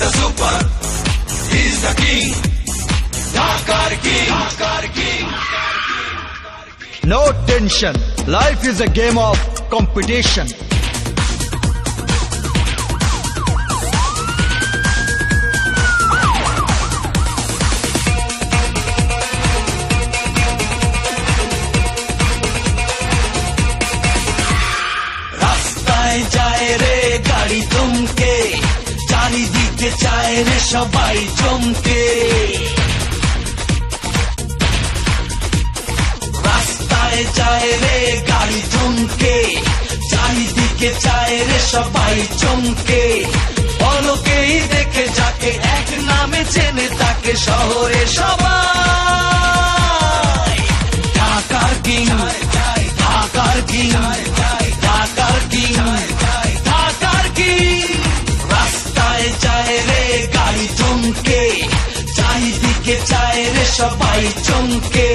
the super, he's the king, Dhakar king, Dhakar king. No tension. Life is a game of competition. রাস্তায় যায় রে গাড়ি থমকে, চারিদিকে চায় রে সবাই চমকে। রাস্তায় যায় রে গাড়ি থমকে, চারিদিকে চায় রে সবাই চমকে। পলকেই দেখে যাকে এক নামে চেনে তাকে শহরে সবাই। ঢাকার কিং, ঢাকার কিং, ঢাকার কিং, ঢাকার কিং। রাস্তায় যায় রে গাড়ি থমকে, চারিদিকে চায় রে সবাই চমকে।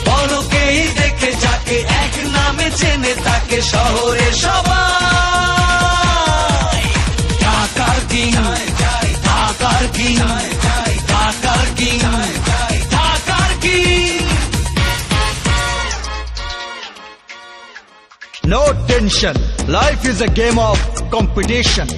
পলকেই দেখে যাকে এক নামে চেনে তাকে শহরে সবাই। ঢাকার কিং, ঢাকার কিং, ঢাকার কিং, ঢাকার king. No tension. Life is a game of competition.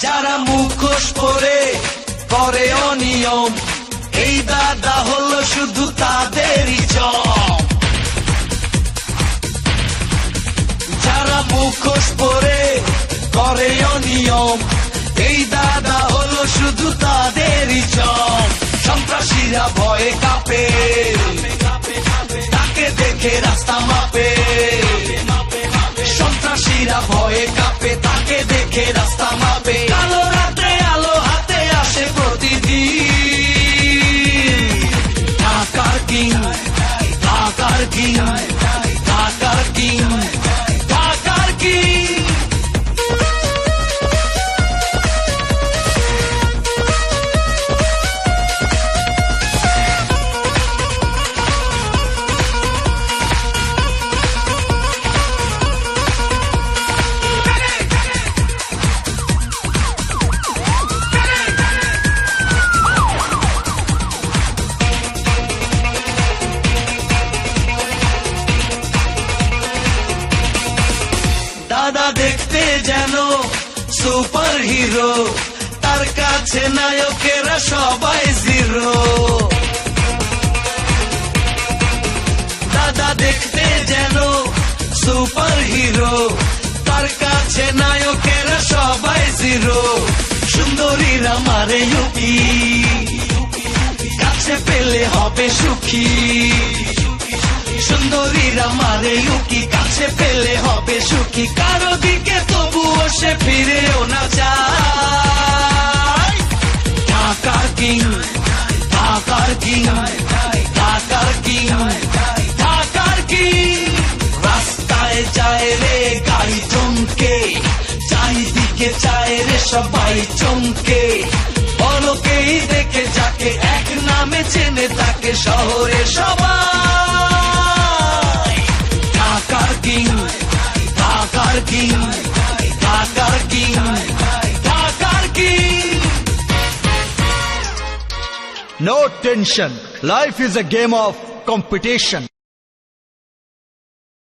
যারা মুখোশ পরে করে অনিয়ম, এই দাদা হলো শুধু তাদেরই জম। যারা মুখোশ পরে করে অনিয়ম, এই দাদা হলো শুধু তাদেরই জম। সন্ত্রাসীরা ভয়ে কাঁপে, তাকে দেখে রাস্তা মাপে। সন্ত্রাসীরা ভয়ে কাঁপে, তাকে দেখে রাস্তা মাপে। কালো রাতে আলো হাতে আসে প্রতিদিন। ঢাকার কিং, ঢাকার কিং, ঢাকার কিং, ঢাকার কিং। দাদা দেখতে যেন সুপার হিরো, তার কাছে নায়কেরা সবাই জিরো। দাদা দেখতে যেন সুপার হিরো, তার কাছে নায়কেরা সবাই জিরো। সুন্দরীরা মারে ইউপি, কাছে পেলে হবে সুখী। সুন্দরীরা মারে ইউকি, কাছে পেলে হবে সুখী। কারো দিকে তবুও সে ফিরেও না যায়। ঢাকার কিং, ঢাকার কিং, ঢাকার কিং, ঢাকার কিং। রাস্তায় যায় রে গাড়ি থমকে, চারিদিকে চায় রে সবাই চমকে। পলকেই দেখে যাকে এক নামে চেনে তাকে শহরে সবাই। ঢাকার কিং, ঢাকার কিং, ঢাকার কিং, ঢাকার king. No tension. Life is a game of competition.